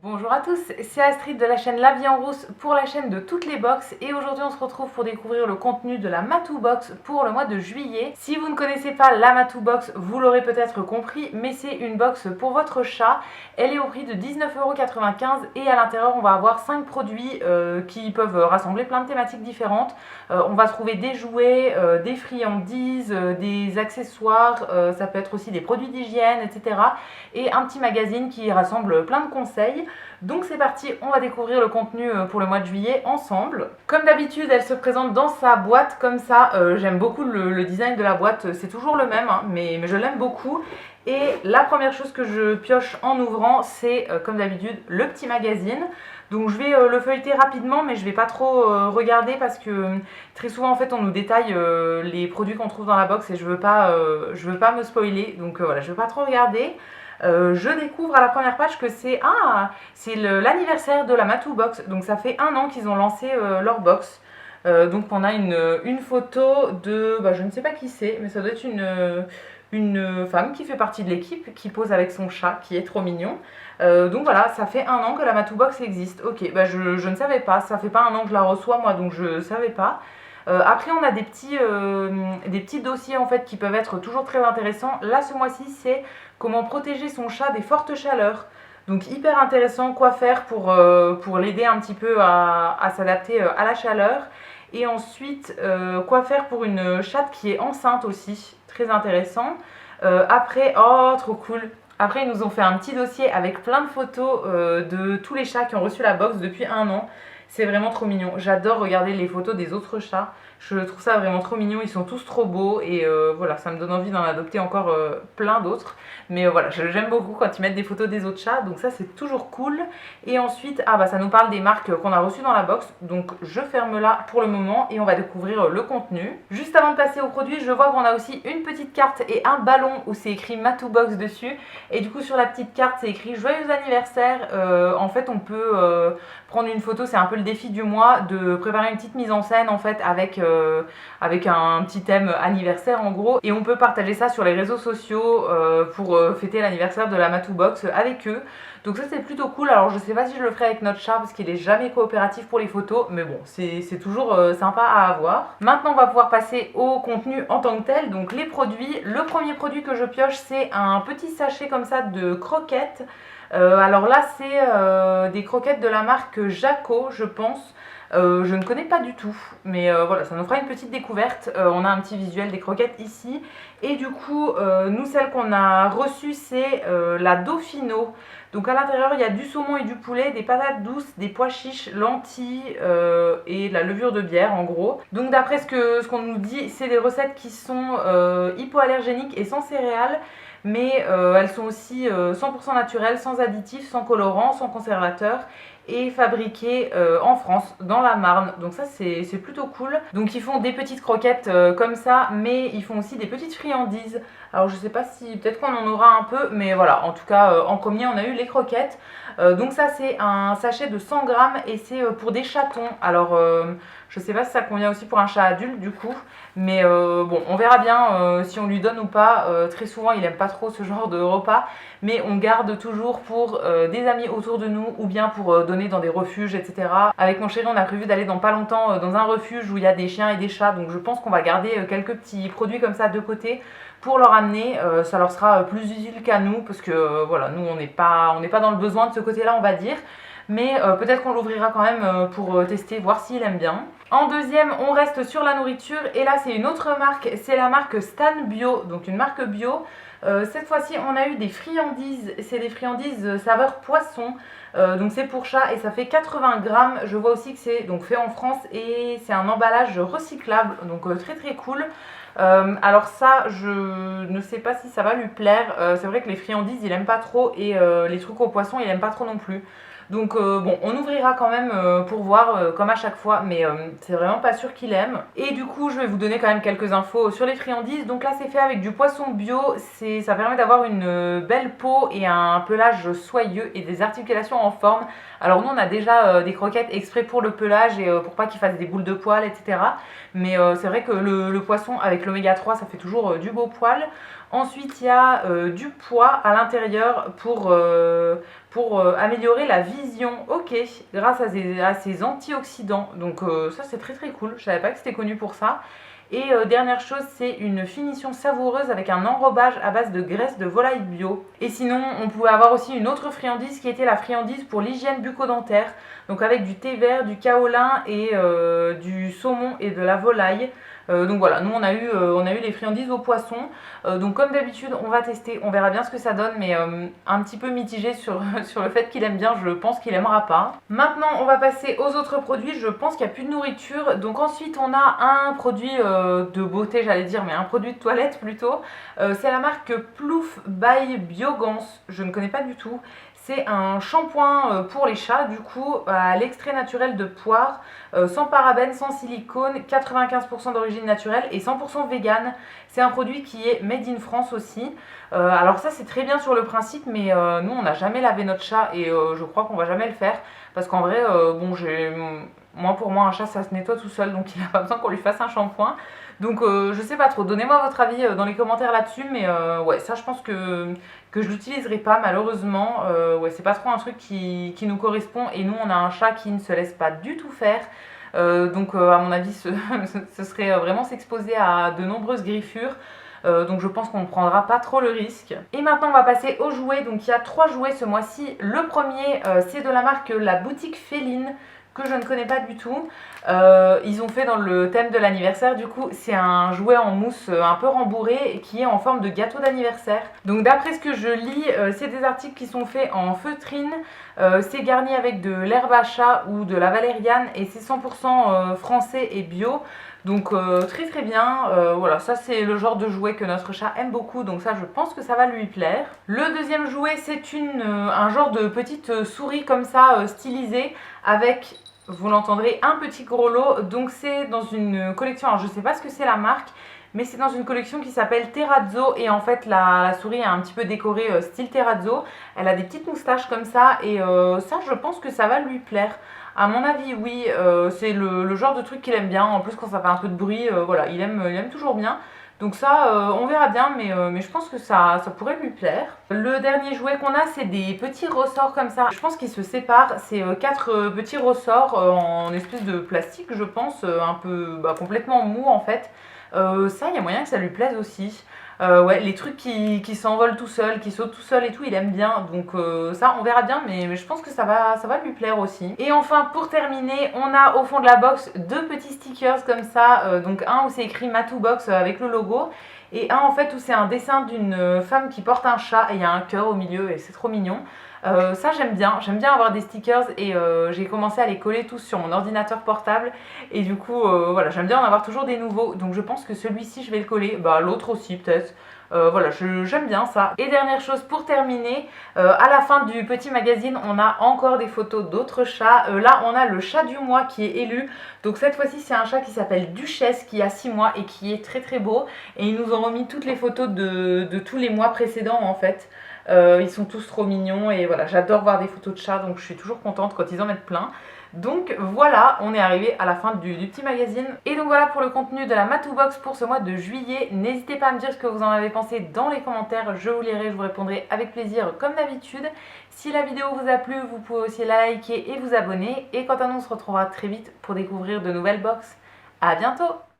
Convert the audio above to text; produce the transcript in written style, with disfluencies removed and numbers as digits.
Bonjour à tous, c'est Astrid de la chaîne La Vie en Rousse pour la chaîne de toutes les box et aujourd'hui on se retrouve pour découvrir le contenu de la Matou Box pour le mois de juillet. Si vous ne connaissez pas la Matou Box, vous l'aurez peut-être compris, mais c'est une box pour votre chat. Elle est au prix de 19,95 € et à l'intérieur on va avoir 5 produits qui peuvent rassembler plein de thématiques différentes. On va trouver des jouets, des friandises, des accessoires, ça peut être aussi des produits d'hygiène, etc. Et un petit magazine qui rassemble plein de conseils. Donc c'est parti, on va découvrir le contenu pour le mois de juillet ensemble. Comme d'habitude, elle se présente dans sa boîte comme ça. J'aime beaucoup le design de la boîte, c'est toujours le même, hein, mais je l'aime beaucoup. Et la première chose que je pioche en ouvrant, c'est comme d'habitude le petit magazine. Donc je vais le feuilleter rapidement, mais je vais pas trop regarder parce que très souvent en fait on nous détaille les produits qu'on trouve dans la box et je veux pas me spoiler. Donc voilà, je veux pas trop regarder. Je découvre à la première page que c'est l'anniversaire de la Matou Box. Donc ça fait 1 an qu'ils ont lancé leur box. Donc on a une photo de, je ne sais pas qui c'est, mais ça doit être une femme qui fait partie de l'équipe, qui pose avec son chat, qui est trop mignon. Donc voilà, ça fait 1 an que la Matou Box existe. Ok, je ne savais pas, ça fait pas 1 an que je la reçois moi, donc je savais pas. Après on a des petits dossiers en fait qui peuvent être toujours très intéressants. Là ce mois-ci c'est comment protéger son chat des fortes chaleurs. Donc hyper intéressant, quoi faire pour l'aider un petit peu à s'adapter à la chaleur. Et ensuite, quoi faire pour une chatte qui est enceinte aussi, très intéressant. Après, oh trop cool. Après ils nous ont fait un petit dossier avec plein de photos de tous les chats qui ont reçu la box depuis 1 an. C'est vraiment trop mignon. J'adore regarder les photos des autres chats. Je trouve ça vraiment trop mignon. Ils sont tous trop beaux. Et voilà, ça me donne envie d'en adopter encore plein d'autres. Mais voilà, j'aime beaucoup quand ils mettent des photos des autres chats. Donc ça, c'est toujours cool. Et ensuite, ça nous parle des marques qu'on a reçues dans la box. Donc je ferme là pour le moment et on va découvrir le contenu. Juste avant de passer au produit, je vois qu'on a aussi une petite carte et un ballon où c'est écrit Matou Box dessus. Et du coup, sur la petite carte, c'est écrit Joyeux anniversaire. En fait, on peut prendre une photo, c'est un peu le défi du mois, de préparer une petite mise en scène en fait avec un petit thème anniversaire en gros, et on peut partager ça sur les réseaux sociaux pour fêter l'anniversaire de la Matou Box avec eux. Donc ça c'est plutôt cool. Alors je sais pas si je le ferai avec notre chat parce qu'il est jamais coopératif pour les photos, mais bon c'est toujours sympa à avoir. Maintenant on va pouvoir passer au contenu en tant que tel, donc les produits. Le premier produit que je pioche c'est un petit sachet comme ça de croquettes. Alors là c'est des croquettes de la marque Jaco je pense. Je ne connais pas du tout, mais voilà, ça nous fera une petite découverte. On a un petit visuel des croquettes ici. Et du coup, nous, celle qu'on a reçue, c'est la Dauphino. Donc à l'intérieur, il y a du saumon et du poulet, des patates douces, des pois chiches, lentilles et de la levure de bière en gros. Donc d'après ce qu'on nous dit, c'est des recettes qui sont hypoallergéniques et sans céréales. Mais elles sont aussi 100% naturelles, sans additifs, sans colorants, sans conservateurs et fabriquées en France, dans la Marne. Donc ça c'est plutôt cool. Donc ils font des petites croquettes comme ça, mais ils font aussi des petites friandises. Alors je sais pas si, peut-être qu'on en aura un peu, mais voilà, en tout cas en premier on a eu les croquettes. Donc ça c'est un sachet de 100 grammes et c'est pour des chatons. Alors je sais pas si ça convient aussi pour un chat adulte du coup, mais bon on verra bien si on lui donne ou pas. Très souvent il aime pas trop ce genre de repas, mais on garde toujours pour des amis autour de nous ou bien pour donner dans des refuges, etc. Avec mon chéri on a prévu d'aller dans pas longtemps dans un refuge où il y a des chiens et des chats, donc je pense qu'on va garder quelques petits produits comme ça de côté pour leur amener. Ça leur sera plus utile qu'à nous parce que voilà, nous on n'est pas dans le besoin de ce côté là on va dire, mais peut-être qu'on l'ouvrira quand même pour tester, voir s'il aime bien. En deuxième, on reste sur la nourriture et là c'est une autre marque, c'est la marque Stan Bio, donc une marque bio. Cette fois-ci on a eu des friandises, c'est des friandises saveur poisson, donc c'est pour chat et ça fait 80 grammes. Je vois aussi que c'est donc fait en France et c'est un emballage recyclable, donc très très cool. Alors ça je ne sais pas si ça va lui plaire. C'est vrai que les friandises il aime pas trop et les trucs au poisson il aime pas trop non plus. Donc bon, on ouvrira quand même pour voir comme à chaque fois, mais c'est vraiment pas sûr qu'il aime. Et du coup je vais vous donner quand même quelques infos sur les friandises. Donc là c'est fait avec du poisson bio, ça permet d'avoir une belle peau et un pelage soyeux et des articulations en forme. Alors nous on a déjà des croquettes exprès pour le pelage et pour pas qu'il fasse des boules de poils, etc. Mais c'est vrai que le poisson avec avec l'oméga 3 ça fait toujours du beau poil. Ensuite il y a du pois à l'intérieur pour améliorer la vision, ok, grâce à ces antioxydants. Donc ça c'est très cool, je savais pas que c'était connu pour ça. Et dernière chose, c'est une finition savoureuse avec un enrobage à base de graisse de volaille bio. Et sinon, on pouvait avoir aussi une autre friandise qui était la friandise pour l'hygiène bucco-dentaire. Donc avec du thé vert, du kaolin et du saumon et de la volaille. Donc voilà, nous on a eu les friandises au poisson. Donc comme d'habitude, on va tester, on verra bien ce que ça donne, mais un petit peu mitigé sur le fait qu'il aime bien, je pense qu'il aimera pas. Maintenant, on va passer aux autres produits, je pense qu'il n'y a plus de nourriture. Donc ensuite, on a un produit de beauté, j'allais dire, mais un produit de toilette plutôt. C'est la marque Plouf by Biogans, je ne connais pas du tout. C'est un shampoing pour les chats, du coup, à l'extrait naturel de poire, sans parabènes, sans silicone, 95% d'origine naturelle et 100% vegan. C'est un produit qui est made in France aussi. Alors ça, c'est très bien sur le principe, mais nous, on n'a jamais lavé notre chat et je crois qu'on va jamais le faire. Parce qu'en vrai, bon, pour moi, un chat, ça se nettoie tout seul, donc il n'a pas besoin qu'on lui fasse un shampoing. Donc je sais pas trop, donnez-moi votre avis dans les commentaires là-dessus, mais ouais, ça je pense que je l'utiliserai pas malheureusement. Ouais, c'est pas trop un truc qui nous correspond et nous on a un chat qui ne se laisse pas du tout faire. Donc à mon avis ce serait vraiment s'exposer à de nombreuses griffures. Donc je pense qu'on ne prendra pas trop le risque. Et maintenant on va passer aux jouets. Donc il y a 3 jouets ce mois-ci. Le premier c'est de la marque La Boutique Féline, que je ne connais pas du tout. Ils ont fait dans le thème de l'anniversaire, du coup c'est un jouet en mousse un peu rembourré et qui est en forme de gâteau d'anniversaire. Donc d'après ce que je lis, c'est des articles qui sont faits en feutrine, c'est garni avec de l'herbe à chat ou de la valériane et c'est 100% français et bio. Donc très bien, voilà, ça c'est le genre de jouet que notre chat aime beaucoup, donc ça je pense que ça va lui plaire. Le deuxième jouet c'est un genre de petite souris comme ça stylisée avec, vous l'entendrez, un petit gros lot. Donc c'est dans une collection, alors je sais pas ce que c'est la marque, mais c'est dans une collection qui s'appelle Terrazzo et en fait la souris est un petit peu décorée style Terrazzo. Elle a des petites moustaches comme ça et ça je pense que ça va lui plaire. À mon avis oui, c'est le genre de truc qu'il aime bien, en plus quand ça fait un peu de bruit, voilà, il aime toujours bien. Donc ça, on verra bien, mais je pense que ça pourrait lui plaire. Le dernier jouet qu'on a, c'est des petits ressorts comme ça. Je pense qu'ils se séparent. C'est 4 petits ressorts en espèce de plastique, je pense, un peu complètement mou en fait. Ça, il y a moyen que ça lui plaise aussi. Ouais, les trucs qui s'envolent tout seul, qui sautent tout seul et tout, il aime bien. Donc ça, on verra bien, mais je pense que ça va lui plaire aussi. Et enfin, pour terminer, on a au fond de la box 2 petits stickers comme ça. Donc un où c'est écrit Matou Box avec le logo. Et un en fait où c'est un dessin d'une femme qui porte un chat et il y a un cœur au milieu et c'est trop mignon. Ça j'aime bien avoir des stickers et j'ai commencé à les coller tous sur mon ordinateur portable et du coup voilà, j'aime bien en avoir toujours des nouveaux, donc je pense que celui-ci je vais le coller, l'autre aussi peut-être. Voilà, j'aime bien ça. Et dernière chose pour terminer, à la fin du petit magazine, on a encore des photos d'autres chats. Là, on a le chat du mois qui est élu. Donc cette fois-ci, c'est un chat qui s'appelle Duchesse, qui a 6 mois et qui est très beau. Et ils nous ont remis toutes les photos de tous les mois précédents en fait. Ils sont tous trop mignons et voilà, j'adore voir des photos de chats, donc je suis toujours contente quand ils en mettent plein. Donc voilà, on est arrivé à la fin du petit magazine. Et donc voilà pour le contenu de la Matou Box pour ce mois de juillet. N'hésitez pas à me dire ce que vous en avez pensé dans les commentaires, je vous lirai, je vous répondrai avec plaisir comme d'habitude. Si la vidéo vous a plu, vous pouvez aussi la liker et vous abonner. Et quant à nous, on se retrouvera très vite pour découvrir de nouvelles box. À bientôt!